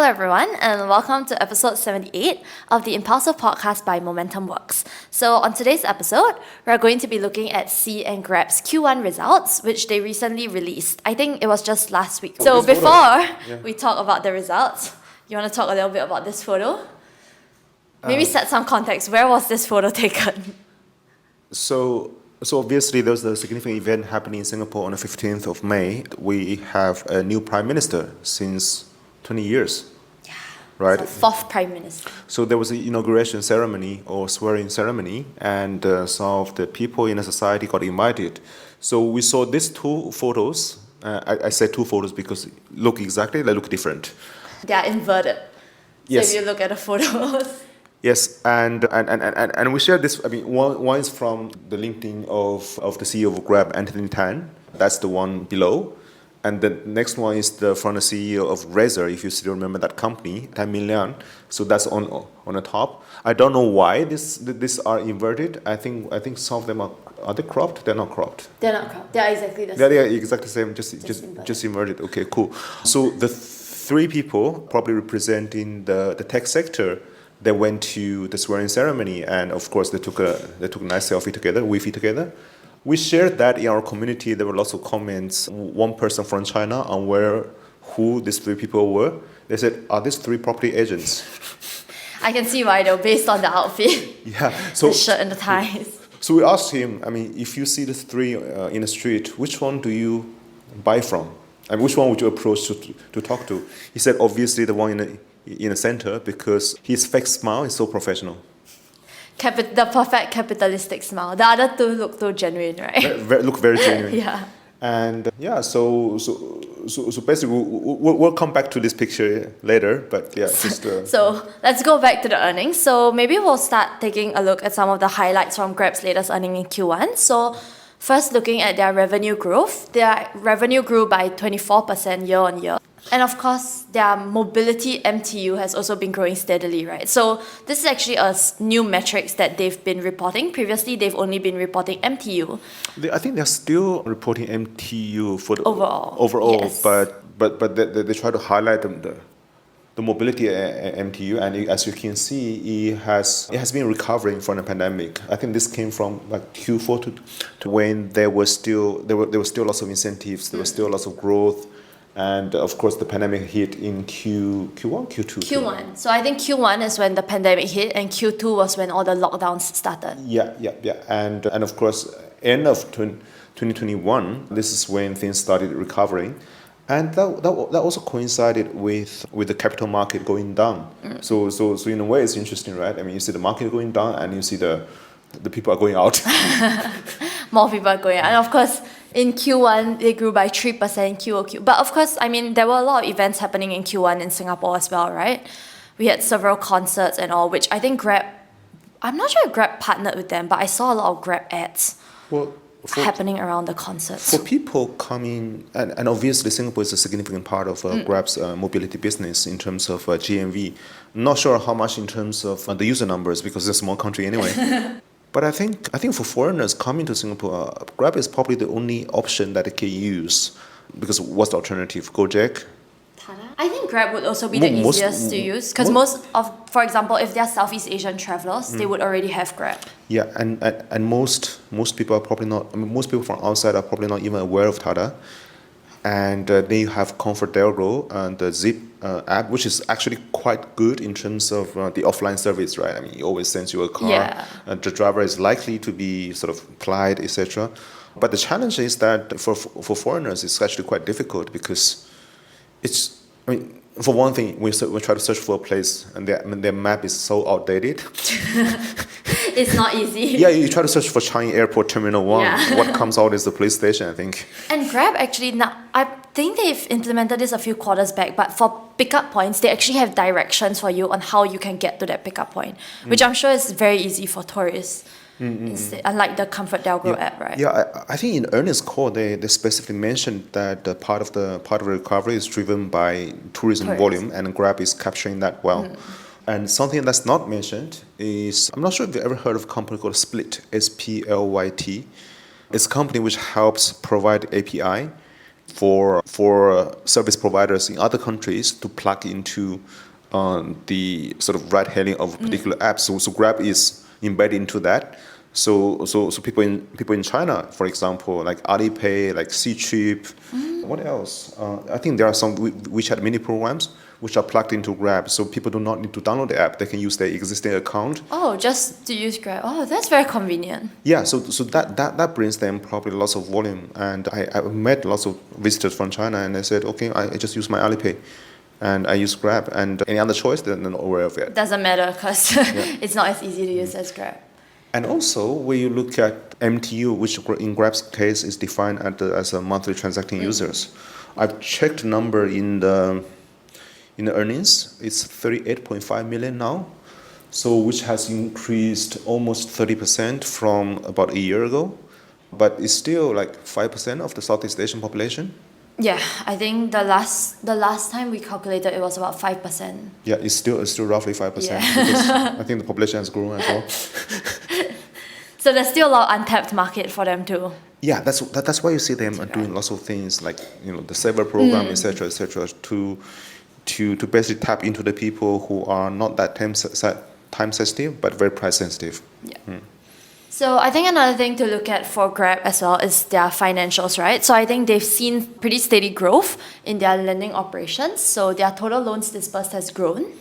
everyone, and welcome to episode 78 of the Impulso podcast by Momentum Works. So, on today's episode, we're going to be looking at Sea and Grab's Q1 results, which they recently released. I think it was just last week. So, before we talk about the results, you want to talk a little bit about this photo? Maybe set some context. Where was this photo taken? So obviously there was a significant event happening in Singapore on the 15th of May. We have a new prime minister since 20 years. Yeah. Right? So fourth prime minister. So there was an inauguration ceremony or swearing ceremony, and some of the people in the society got invited. So we saw these two photos. I said two photos because they look different. They are inverted. Yes. So if you look at the photos. Yes, and we shared this. I mean, one is from the LinkedIn of the CEO of Grab, Anthony Tan. That's the one below. And the next one is from the CEO of Razer, if you still remember that company, 10 million. So that's on the top. I don't know why these are inverted. I think some of them are they cropped? They're not cropped. They're not cropped. They are exactly the same. They are exactly the same, just inverted. Okay, cool. So the three people probably representing the tech sector. They went to the swearing ceremony, and of course they took a nice selfie together, Wi-Fi together. We shared that in our community. There were lots of comments. One person from China on who these three people were. They said, "Are these three property agents?" I can see why though, based on the outfit. Yeah. So the shirt and the ties. So we asked him. I mean, if you see the three in the street, which one do you buy from? And which one would you approach to talk to? He said, obviously the one in the center, because his fake smile is so professional. The perfect capitalistic smile. The other two look too genuine, right? Look very genuine. Yeah. And so basically we'll come back to this picture later, but yeah. So let's go back to the earnings. So maybe we'll start taking a look at some of the highlights from Grab's latest earnings in Q1. So first, looking at their revenue growth, their revenue grew by 24% year on year. And of course, their mobility MTU has also been growing steadily, right? So this is actually a new metrics that they've been reporting. Previously, they've only been reporting MTU. I think they're still reporting MTU for the overall, yes. But they try to highlight the mobility MTU, and as you can see, it has been recovering from the pandemic. I think this came from like Q4 to when there were still lots of incentives, there was still lots of growth. And of course, the pandemic hit in Q1, Q2? Q1. So I think Q1 is when the pandemic hit, and Q2 was when all the lockdowns started. Yeah. And of course, end of 2021, this is when things started recovering. And that also coincided with the capital market going down. So in a way, it's interesting, right? I mean, you see the market going down, and you see the people are going out. More people are going out. And of course, in Q1, they grew by 3% QOQ. But of course, I mean, there were a lot of events happening in Q1 in Singapore as well, right? We had several concerts and all, which I think Grab, I'm not sure if Grab partnered with them, but I saw a lot of Grab ads happening around the concerts. For people coming, and obviously Singapore is a significant part of Grab's mobility business in terms of GMV. I'm not sure how much in terms of the user numbers, because it's a small country anyway. But I think for foreigners coming to Singapore, Grab is probably the only option that they can use, because what's the alternative? Gojek? Tada? I think Grab would also be the easiest to use, because for example, if they're Southeast Asian travelers, they would already have Grab. Yeah, and most people are probably not. I mean, most people from outside are probably not even aware of Tada. And they have ComfortDelGro and the Zip app, which is actually quite good in terms of the offline service, right? I mean, it always sends you a car. Yeah. The driver is likely to be sort of polite, etc. But the challenge is that for foreigners, it's actually quite difficult, because for one thing, we try to search for a place, and their map is so outdated. It's not easy. Yeah, you try to search for Changi Airport Terminal 1. Yeah. What comes out is the police station, I think. And Grab actually, now, I think they've implemented this a few quarters back, but for pickup points, they actually have directions for you on how you can get to that pickup point, which I'm sure is very easy for tourists. Instead, unlike the ComfortDelGro app, right? Yeah, I think in earnings call they specifically mentioned that part of the recovery is driven by tourism volume, and Grab is capturing that well. And something that's not mentioned is, I'm not sure if you've ever heard of a company called Split, Splyt. It's a company which helps provide API for service providers in other countries to plug into the sort of ride-hailing of a particular app. So Grab is embedded into that. So people in China, for example, like Alipay, like Ctrip, what else? I think there are some WeChat mini programs which are plugged into Grab, so people do not need to download the app. They can use their existing account. Oh, just to use Grab. Oh, that's very convenient. Yeah, so that brings them probably lots of volume. And I met lots of visitors from China, and they said, okay, I just use my Alipay, and I use Grab, and any other choice, they're not aware of it. Doesn't matter because it's not as easy to use as Grab. And also, when you look at MTU, which in Grab's case is defined as a monthly transacting users, I've checked the number in the earnings. It's 38.5 million now, so which has increased almost 30% from about a year ago, but it's still like 5% of the Southeast Asian population. Yeah, I think the last time we calculated it was about 5%. Yeah, it's still roughly 5%. Yeah. Because I think the population has grown as well. So there's still a lot of untapped market for them too. Yeah, that's why you see them doing lots of things like the saver program, etc., to basically tap into the people who are not that time sensitive but very price sensitive. Yeah. So I think another thing to look at for Grab as well is their financials, right? So I think they've seen pretty steady growth in their lending operations. So their total loans disbursed has grown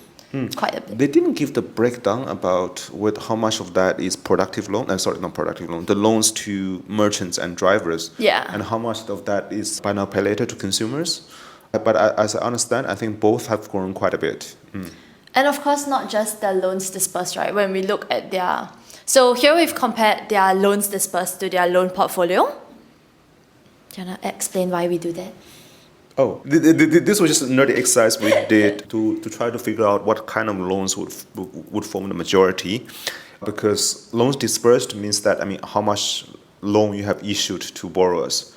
quite a bit. They didn't give the breakdown about how much of that is productive loan. Not productive loan. The loans to merchants and drivers. Yeah. And how much of that is buy now pay later to consumers. But as I understand, I think both have grown quite a bit. And of course, not just the loans disbursed, right? When we look at their... So here we've compared their loans disbursed to their loan portfolio. Do you want to explain why we do that? Oh, this was just a nerdy exercise we did to try to figure out what kind of loans would form the majority. Because loans disbursed means that, how much loan you have issued to borrowers.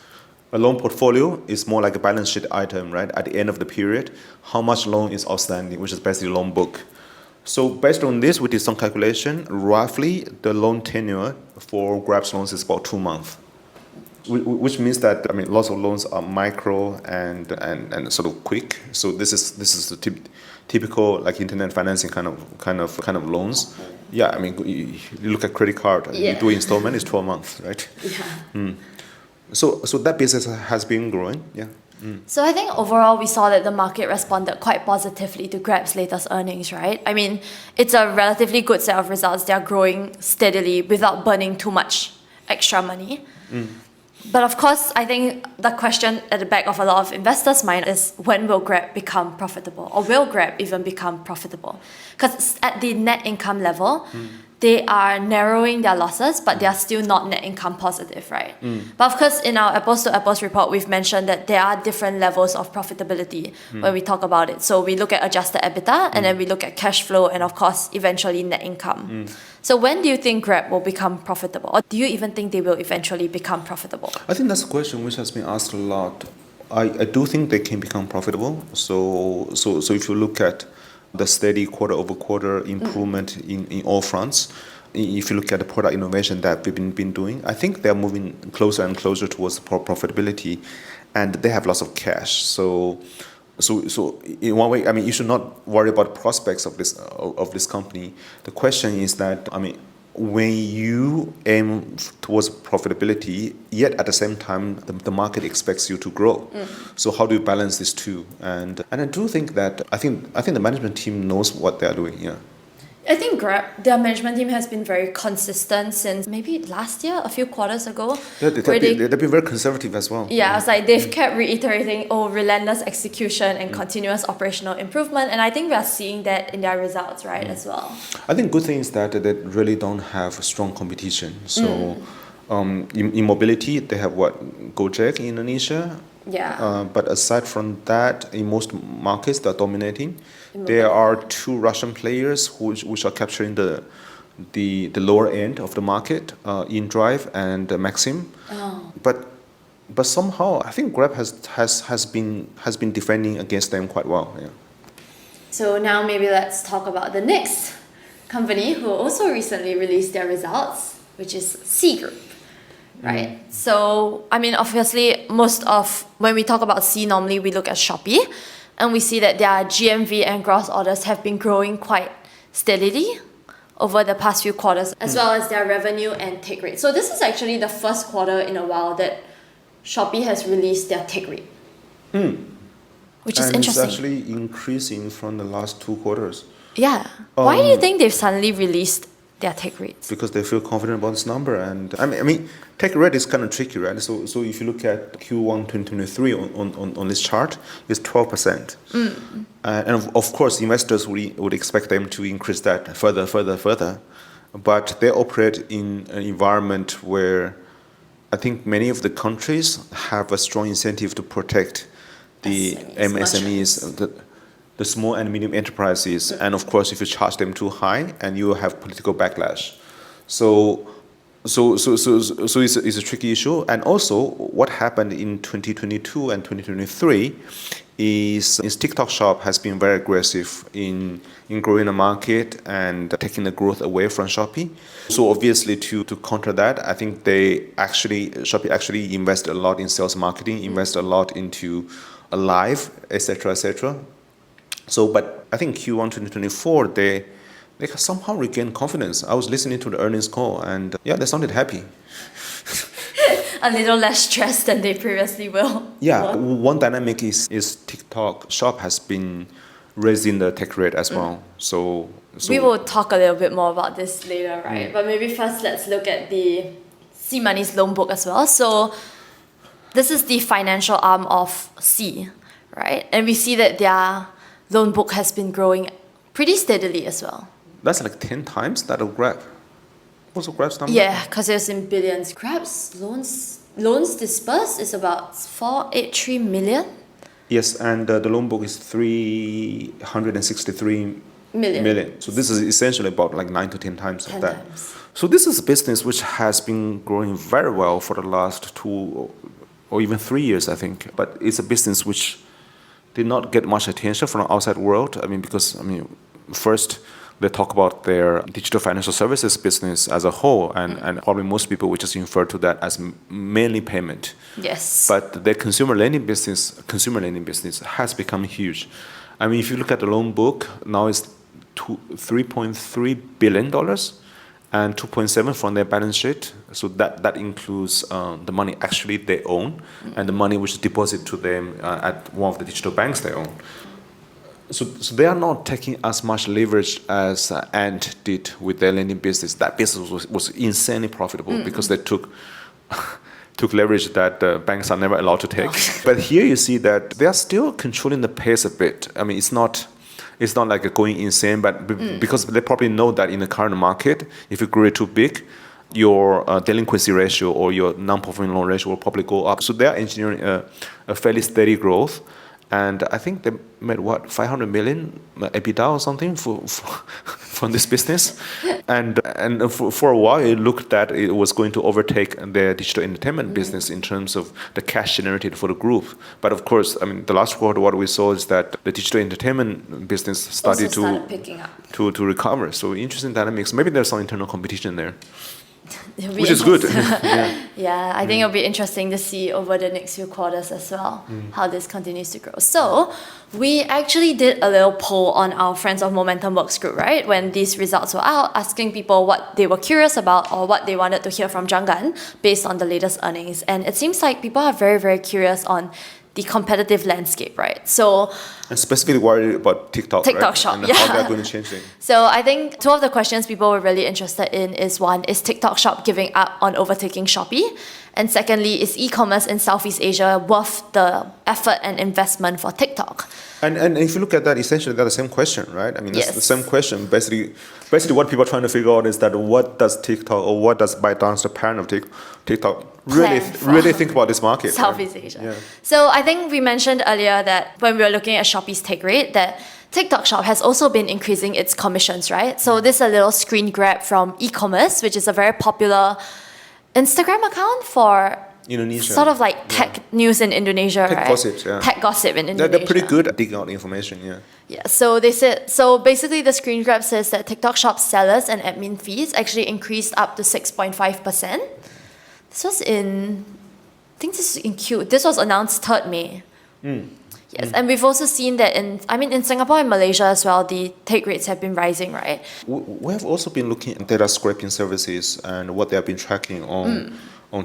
A loan portfolio is more like a balance sheet item, right? At the end of the period, how much loan is outstanding, which is basically loan book. So based on this, we did some calculation. Roughly, the loan tenure for Grab's loans is about 2 months, which means that lots of loans are micro and sort of quick. So this is the typical like internet financing kind of loans. Yeah, you look at credit card. You do installment, it's 12 months, right? Yeah. So that business has been growing, yeah. So I think overall we saw that the market responded quite positively to Grab's latest earnings, right? It's a relatively good set of results. They're growing steadily without burning too much extra money. But of course, I think the question at the back of a lot of investors' mind is when will Grab become profitable? Or will Grab even become profitable? Because at the net income level, they are narrowing their losses, but they are still not net income positive, right? But of course, in our apples to apples report, we've mentioned that there are different levels of profitability when we talk about it. So we look at adjusted EBITDA, and then we look at cash flow, and of course, eventually net income. So when do you think Grab will become profitable? Or do you even think they will eventually become profitable? I think that's a question which has been asked a lot. I do think they can become profitable. So if you look at the steady quarter-over-quarter improvement in all fronts. If you look at the product innovation that we've been doing, I think they're moving closer and closer towards profitability, and they have lots of cash. So in one way, you should not worry about prospects of this company. The question is that, when you aim towards profitability, yet at the same time the market expects you to grow. So how do you balance these two? And I do think that I think the management team knows what they are doing. Yeah. I think Grab, their management team has been very consistent since maybe last year, a few quarters ago. Yeah, they've been very conservative as well. Yeah, it's like they've kept reiterating, relentless execution and continuous operational improvement. And I think we are seeing that in their results, right, as well. I think good thing is that they really don't have strong competition. So in mobility, they have Gojek in Indonesia. Yeah. But aside from that, in most markets, they're dominating. There are 2 Russian players which are capturing the lower end of the market, InDrive and Maxim. Oh. But somehow I think Grab has been defending against them quite well. Yeah. So now maybe let's talk about the next company who also recently released their results, which is Sea Group. right? So, I mean, obviously, when we talk about C, normally we look at Shopee, and we see that their GMV and gross orders have been growing quite steadily over the past few quarters, as well as their revenue and take rate. So this is actually the first quarter in a while that Shopee has released their take rate, which is And interesting. it's actually increasing from the last 2 quarters. Yeah. Why do you think they've suddenly released their take rates? Because they feel confident about this number. And I mean, take rate is kind of tricky, right? So if you look at Q1 2023 on this chart, it's 12%. And of course, investors would expect them to increase that further. But they operate in an environment where I think many of the countries have a strong incentive to protect the MSMEs, the small and medium enterprises, and of course, if you charge them too high, and you have political backlash. So it's a tricky issue. And also, what happened in 2022 and 2023 is TikTok Shop has been very aggressive in growing the market and taking the growth away from Shopee. So obviously, to counter that, I think Shopee actually invested a lot in sales marketing, invested a lot into live, etc. So, but I think Q1 2024, they somehow regained confidence. I was listening to the earnings call, and they sounded happy. A little less stressed than they previously were. Yeah, one dynamic is TikTok Shop has been raising the take rate as well. So we will talk a little bit more about this later, right? But maybe first let's look at the SeaMoney's loan book as well. So this is the financial arm of Sea, right? And we see that their loan book has been growing pretty steadily as well. That's like 10 times that of Grab. What's the Grab's number? Yeah, because it's in billions. Grab's loans dispersed is about 483 million. Yes, and the loan book is 363 million. So this is essentially about like 9 to 10 times of that. Times. So this is a business which has been growing very well for the last 2 or even 3 years, I think. But it's a business which did not get much attention from the outside world. First, they talk about their digital financial services business as a whole, and probably most people would just refer to that as mainly payment. Yes. But their consumer lending business has become huge. I mean, if you look at the loan book, now it's $3.3 billion and 2.7 from their balance sheet. So that includes the money actually they own and the money which is deposited to them at one of the digital banks they own. So they are not taking as much leverage as Ant did with their lending business. That business was insanely profitable because they took leverage that banks are never allowed to take. But here you see that they are still controlling the pace a bit. I mean, it's not like going insane, but because they probably know that in the current market, if you grow it too big, your delinquency ratio or your non-performing loan ratio will probably go up. So they are engineering a fairly steady growth. And I think they made 500 million EBITDA or something from this business, and for a while it looked that it was going to overtake their digital entertainment business in terms of the cash generated for the group. But of course, I mean, the last quarter what we saw is that the digital entertainment business started picking up to recover. So interesting dynamics. Maybe there's some internal competition there. Which is good. Yeah, I think it'll be interesting to see over the next few quarters as well how this continues to grow. So we actually did a little poll on our Friends of Momentum Works group, right? When these results were out, asking people what they were curious about or what they wanted to hear from Janggan based on the latest earnings. And it seems like people are very, very curious on the competitive landscape, right? So, and specifically worried about TikTok right? Shop, and how they're going to change things. So I think two of the questions people were really interested in is one, is TikTok Shop giving up on overtaking Shopee? And secondly, is e-commerce in Southeast Asia worth the effort and investment for TikTok? And if you look at that, essentially they're the same question, right? I mean, it's the same question. Basically what people are trying to figure out is that what does TikTok or what does ByteDance, the parent of TikTok, really think about this market? Southeast Asia. Yeah. So I think we mentioned earlier that when we were looking at Shopee's take rate, that TikTok Shop has also been increasing its commissions, right? So this is a little screen grab from e-commerce, which is a very popular Instagram account for Indonesia. Sort of like tech news in Indonesia, tech right? Gossips, yeah. Tech gossip in Indonesia. They're pretty good at digging out information, yeah. Yeah, so they said, so basically the screen grab says that TikTok Shop sellers and admin fees actually increased up to 6.5%. This was in, I think this is in this was announced 3rd May. Yes, and we've also seen that in Singapore and Malaysia as well, the take rates have been rising, right? We have also been looking at data scraping services, and what they have been tracking on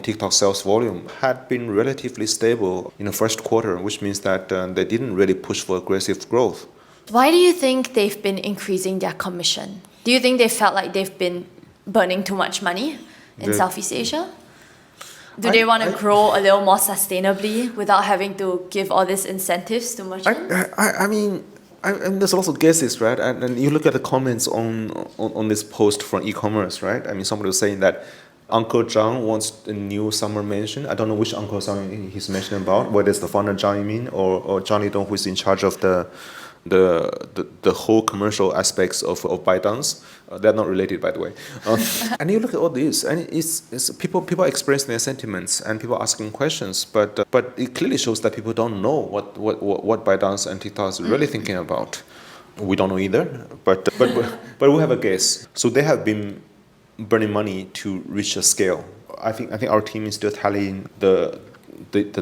TikTok sales volume had been relatively stable in the first quarter, which means that they didn't really push for aggressive growth. Why do you think they've been increasing their commission? Do you think they felt like they've been burning too much money in Southeast Asia? Do they want to grow a little more sustainably without having to give all these incentives to merchants? I mean, there's also guesses, right? And you look at the comments on this post from e-commerce, right? I mean, somebody was saying that Uncle Zhang wants a new summer mansion. I don't know which Uncle Zhang he's mentioning about, whether it's the founder Zhang Yimin or Johnny Dong, who is in charge of the whole commercial aspects of ByteDance. They're not related, by the way. And you look at all this, and it's people are expressing their sentiments and people are asking questions, but it clearly shows that people don't know what ByteDance and TikTok is really thinking about. We don't know either, but we have a guess. So they have been burning money to reach a scale. I think our team is still tallying the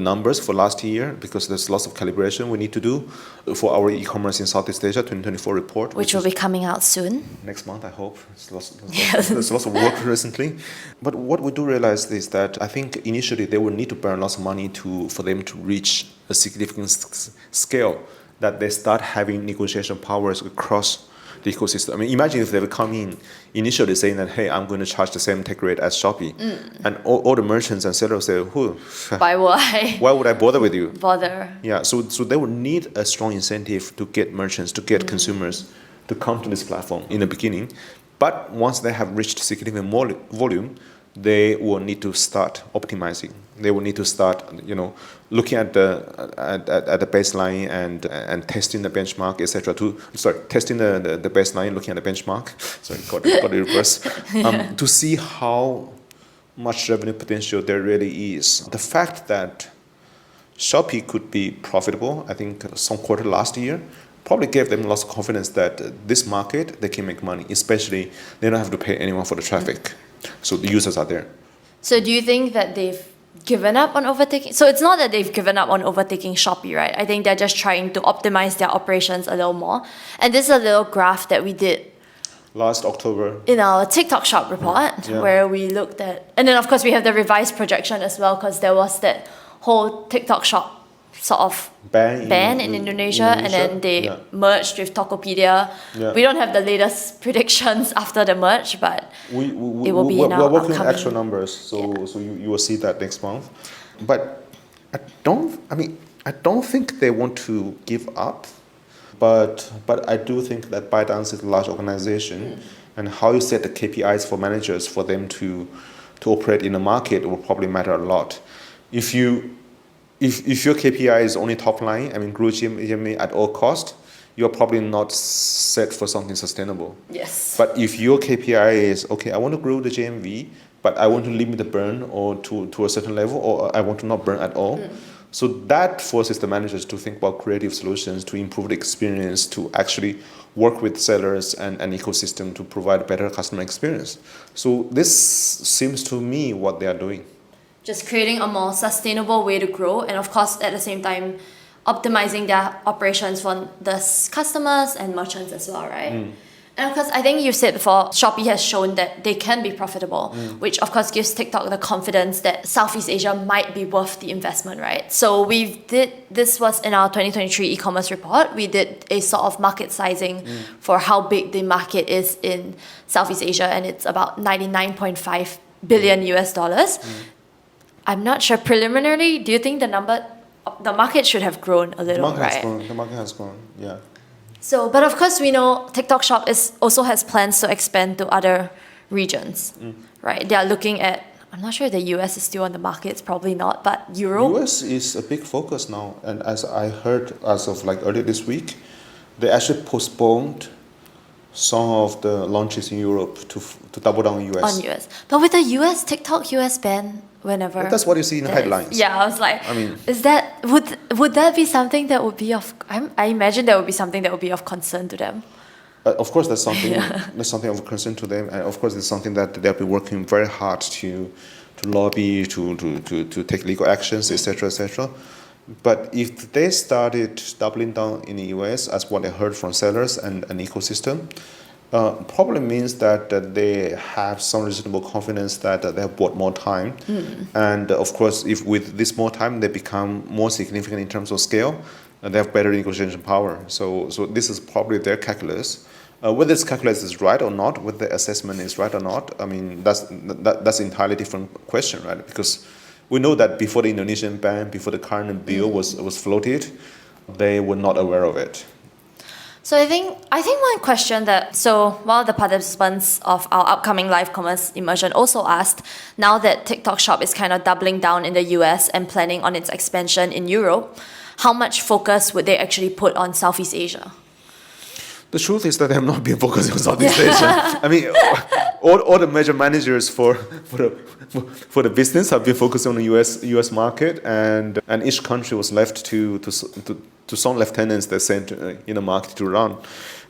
numbers for last year, because there's lots of calibration we need to do for our e-commerce in Southeast Asia 2024 report, which will be coming out soon. Next month, I hope. There's lots of work recently. But what we do realize is that I think initially they will need to burn lots of money for them to reach a significant scale that they start having negotiation powers across the ecosystem. I mean, imagine if they would come in initially saying that, hey, I'm going to charge the same take rate as Shopee. And all the merchants and sellers say, why would I bother with you? Bother. Yeah, so they would need a strong incentive to get merchants, to get consumers to come to this platform in the beginning. But once they have reached significant volume, they will need to start optimizing. They will need to start, looking at the baseline and testing the benchmark, etc. Testing the baseline, looking at the benchmark. Sorry, got it reverse. To see how much revenue potential there really is. The fact that Shopee could be profitable, I think some quarter last year, probably gave them lots of confidence that this market, they can make money, especially they don't have to pay anyone for the traffic. So the users are there. So do you think that they've given up on overtaking? So it's not that they've given up on overtaking Shopee, right? I think they're just trying to optimize their operations a little more. And this is a little graph that we did last October in our TikTok shop report, where we looked at, and then of course we have the revised projection as well, because there was that whole TikTok shop sort of ban in Indonesia, and then they merged with Tokopedia. We don't have the latest predictions after the merge, but it will be in our we're working on upcoming actual numbers, so you will see that next month. But I don't think they want to give up, but I do think that ByteDance is a large organization, and how you set the KPIs for managers for them to operate in the market will probably matter a lot. If your KPI is only top line, grow GMV at all cost, you're probably not set for something sustainable. Yes. But if your KPI is, okay, I want to grow the GMV, but I want to limit the burn or to a certain level, or I want to not burn at all. So that forces the managers to think about creative solutions to improve the experience, to actually work with sellers and an ecosystem to provide a better customer experience. So this seems to me what they are doing. Just creating a more sustainable way to grow, and of course at the same time optimizing their operations for the customers and merchants as well, right? And of course, I think you said before, Shopee has shown that they can be profitable, which of course gives TikTok the confidence that Southeast Asia might be worth the investment, right? So this was in our 2023 e-commerce report. We did a sort of market sizing for how big the market is in Southeast Asia, and it's about $99.5 billion US dollars. I'm not sure. Preliminarily, do you think the market should have grown a little, right? The market has grown, yeah. So, but of course, we know TikTok Shop also has plans to expand to other regions, right? They are looking at, I'm not sure if the US is still on the market, it's probably not, but Europe? US is a big focus now. And as I heard as of earlier this week, they actually postponed some of the launches in Europe to double down on US. On US. But with the TikTok US ban, whenever. But that's what you see in the headlines. Yeah, I was like, is that would that be something that would be of? I imagine that would be something that would be of concern to them. Of course, that's something of concern to them, and of course, it's something that they've been working very hard to lobby, to take legal actions, etc., etc. But if they started doubling down in the US, as what I heard from sellers and an ecosystem, probably means that they have some reasonable confidence that they have bought more time. And of course, if with this more time, they become more significant in terms of scale, and they have better negotiation power. So this is probably their calculus. Whether this calculus is right or not, whether the assessment is right or not, I mean, that's an entirely different question, right? Because we know that before the Indonesian ban, before the current bill was floated, they were not aware of it. So I think one question one of the participants of our upcoming live commerce immersion also asked, now that TikTok Shop is kind of doubling down in the US and planning on its expansion in Europe, how much focus would they actually put on Southeast Asia? The truth is that they have not been focusing on Southeast Asia. I mean, all the major managers for the business have been focused on the US market, and each country was left to some lieutenants they sent in the market to run,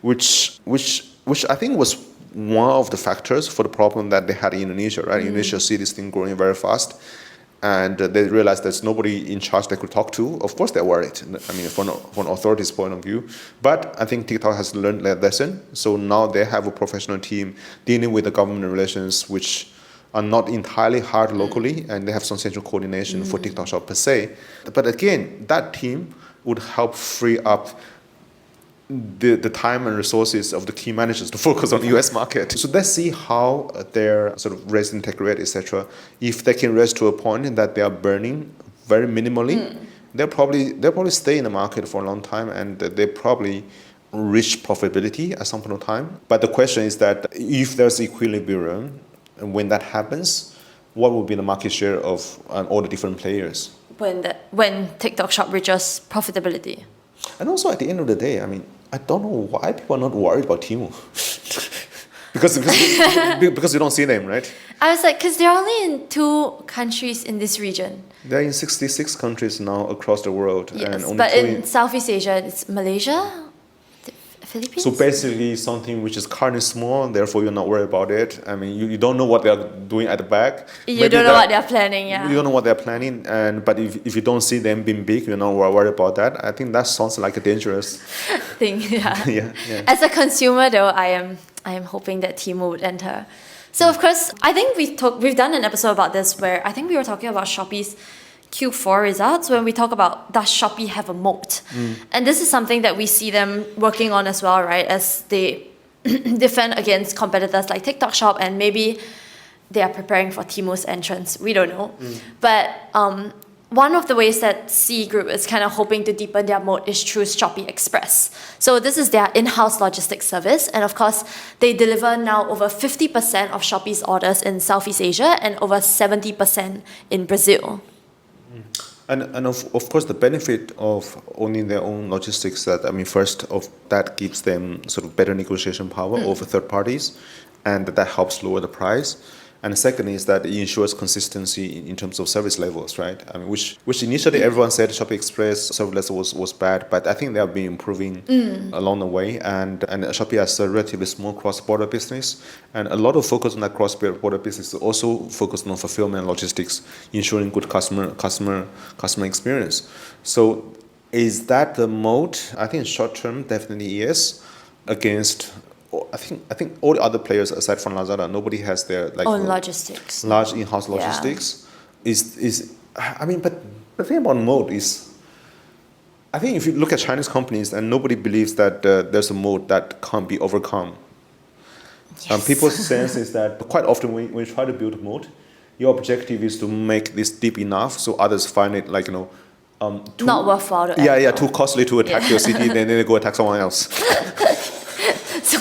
which I think was one of the factors for the problem that they had in Indonesia. Right, Indonesia see this thing growing very fast. And they realized there's nobody in charge they could talk to. Of course, they're worried. I mean, from an authority's point of view. But I think TikTok has learned their lesson. So now they have a professional team dealing with the government relations, which are not entirely hard locally, and they have some central coordination for TikTok Shop per se. But again, that team would help free up the time and resources of the key managers to focus on the US market. So let's see how their sort of raise and take rate, etc. If they can raise to a point that they are burning very minimally, they'll probably stay in the market for a long time, and they probably reach profitability at some point of time. But the question is that if there's equilibrium, and when that happens, what will be the market share of all the different players? When TikTok Shop reaches profitability. And also at the end of the day, I mean, I don't know why people are not worried about Temu. because you don't see them, right? I was like, because they're only in 2 countries in this region. They're in 66 countries now across the world. Yes, and only but in Southeast Asia, it's Malaysia, Philippines? So basically something which is currently small, therefore you're not worried about it. I mean, you don't know what they're doing at the back. You don't know what they're planning, yeah. You don't know what they're planning, but if you don't see them being big, you're not worried about that. I think that sounds like a dangerous thing, yeah. yeah. As a consumer though, I am hoping that Temu would enter. So of course, I think we've done an episode about this where I think we were talking about Shopee's Q4 results when we talk about, does Shopee have a moat? And this is something that we see them working on as well, right? As they defend against competitors like TikTok Shop, and maybe they are preparing for Temu's entrance. We don't know. But one of the ways that C Group is kind of hoping to deepen their moat is through Shopee Xpress. So this is their in-house logistics service. And of course, they deliver now over 50% of Shopee's orders in Southeast Asia and over 70% in Brazil. And of course, the benefit of owning their own logistics, first of that gives them sort of better negotiation power over third parties, and that helps lower the price. And the second is that it ensures consistency in terms of service levels, right? I mean, which initially everyone said Shopee Express service level was bad, but I think they have been improving along the way. And Shopee has a relatively small cross-border business, and a lot of focus on that cross-border business is also focused on fulfillment and logistics, ensuring good customer experience. So, is that the moat? I think short term definitely yes. Against, I think all the other players aside from Lazada, nobody has their own logistics, large in-house logistics. But the thing about moat is, I think if you look at Chinese companies, and nobody believes that there's a moat that can't be overcome. Yes. People's sense is that quite often when you try to build a moat, your objective is to make this deep enough so others find it not worthwhile. Too costly to attack your city, then they go attack someone else. So,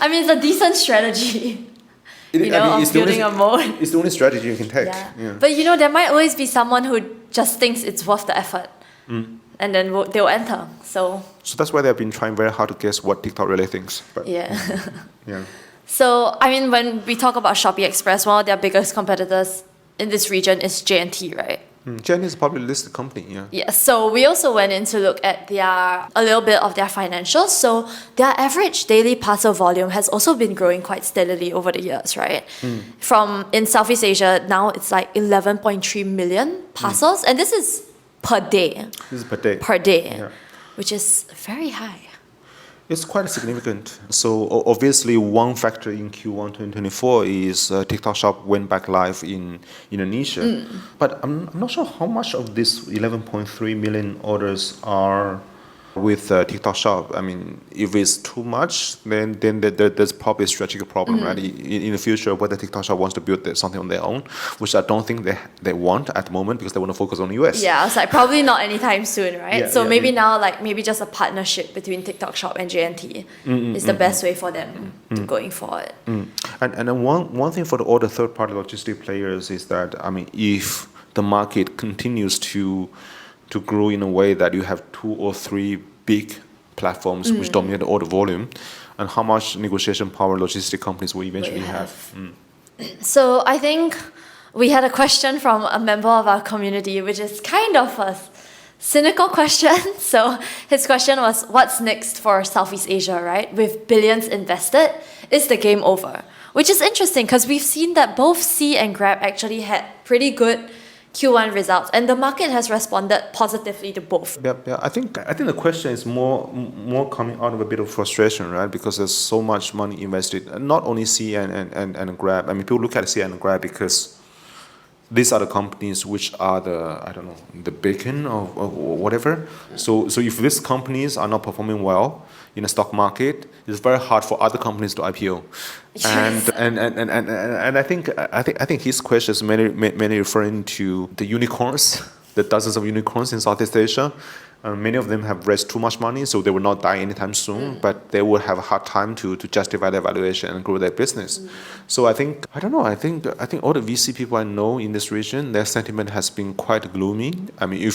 it's a decent strategy. Of building a moat. It's the only strategy you can take. Yeah. But there might always be someone who just thinks it's worth the effort, and then they'll enter. So that's why they've been trying very hard to guess what TikTok really thinks. But, yeah. Yeah. So when we talk about Shopee Express, one of their biggest competitors in this region is J&T, right? Jen is a publicly listed company, yeah. Yes, so we also went in to look at a little bit of their financials. So their average daily parcel volume has also been growing quite steadily over the years, right? From in Southeast Asia, now it's like 11.3 million parcels, and this is per day. This is per day. Per day, Yeah. which is very high. It's quite significant. So obviously one factor in Q1 2024 is TikTok Shop went back live in Indonesia. But I'm not sure how much of this 11.3 million orders are with TikTok Shop. I mean, if it's too much, then there's probably a strategic problem, right? In the future, whether TikTok Shop wants to build something on their own, which I don't think they want at the moment because they want to focus on the US. Yeah, I was like, probably not anytime soon, right? Yeah, so yeah, maybe yeah. now, like maybe just a partnership between TikTok Shop and JNT is the best way for them to going forward. And then one thing for all the third-party logistic players is that, I mean, if the market continues to grow in a way that you have 2 or 3 big platforms which dominate all the volume, and how much negotiation power logistic companies will eventually have. So I think we had a question from a member of our community, which is kind of a cynical question. So his question was, what's next for Southeast Asia, right? With billions invested, is the game over? Which is interesting because we've seen that both Sea and Grab actually had pretty good Q1 results, and the market has responded positively to both. Yeah. I think the question is more coming out of a bit of frustration, right? Because there's so much money invested, not only Sea and Grab. I mean, people look at Sea and Grab because these are the companies which are the beacon or whatever. So if these companies are not performing well in the stock market, it's very hard for other companies to IPO. Yes. And I think his question is mainly referring to the unicorns, the dozens of unicorns in Southeast Asia. Many of them have raised too much money, so they will not die anytime soon, but they will have a hard time to justify their valuation and grow their business. So I think all the VC people I know in this region, their sentiment has been quite gloomy. I mean,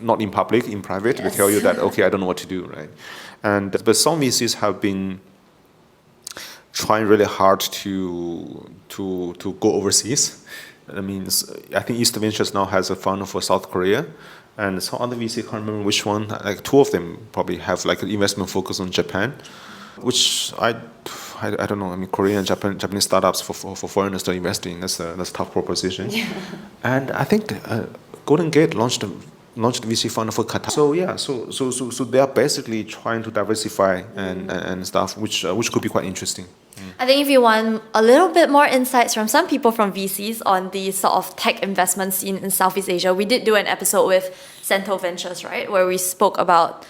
not in public, in private, they tell you that, okay, I don't know what to do, right? But some VCs have been trying really hard to go overseas. I mean, I think East Ventures now has a fund for South Korea. And some other VC, I can't remember which one, like 2 of them probably have like an investment focus on Japan, which I don't know. I mean, Korean and Japanese startups for foreigners to invest in, that's a tough proposition. Yeah. And I think Golden Gate launched the VC fund for Qatar. So yeah, so they are basically trying to diversify and stuff, which could be quite interesting. I think if you want a little bit more insights from some people from VCs on the sort of tech investment scene in Southeast Asia, we did do an episode with Cento Ventures, right? Where we spoke about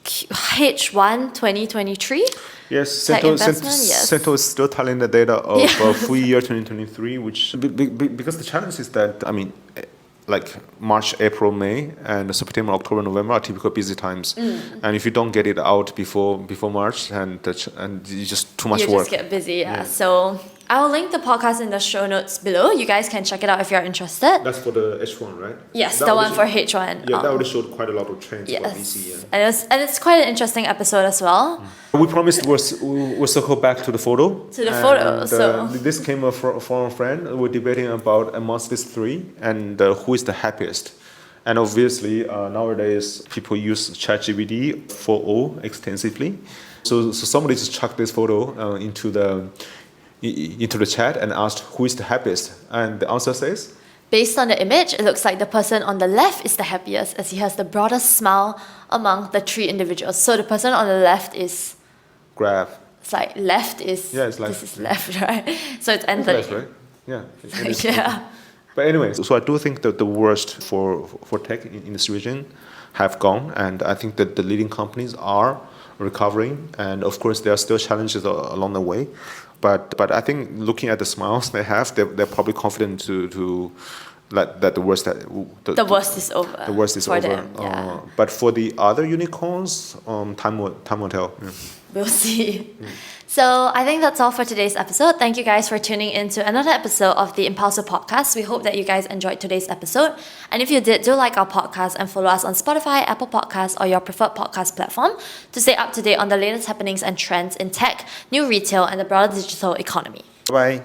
H1 2023. Yes, Cento is still telling the data of full year 2023, which because the challenge is that, I mean, like March, April, May, and September, October, November are typical busy times. And if you don't get it out before March, and it's just too much work. You just get busy, yeah. So I'll link the podcast in the show notes below. You guys can check it out if you're interested. That's for the H1, right? Yes, the one for H1. Yeah, that already showed quite a lot of trends for VC. Yeah. And it's quite an interesting episode as well. We promised we'll circle back to the photo. This came from a friend. We're debating about amongst these 3 and who is the happiest. And obviously nowadays people use ChatGPT 4.0 extensively. So somebody just chucked this photo into the chat and asked who is the happiest, and the answer says, based on the image, it looks like the person on the left is the happiest as he has the broadest smile among the 3 individuals. So the person on the left is Grab. It's like left is this is left, right? So it's Anthony. That's right. Yeah. Yeah. But anyway, so I do think that the worst for tech in this region have gone, and I think that the leading companies are recovering, and of course there are still challenges along the way. But I think looking at the smiles they have, they're probably confident to that the worst is over. The worst is over. Them, yeah. But for the other unicorns, time will tell. Yeah. We'll see. So I think that's all for today's episode. Thank you guys for tuning in to another episode of the Impulso podcast. We hope that you guys enjoyed today's episode. And if you did, do like our podcast and follow us on Spotify, Apple Podcasts, or your preferred podcast platform to stay up to date on the latest happenings and trends in tech, new retail, and the broader digital economy. Bye.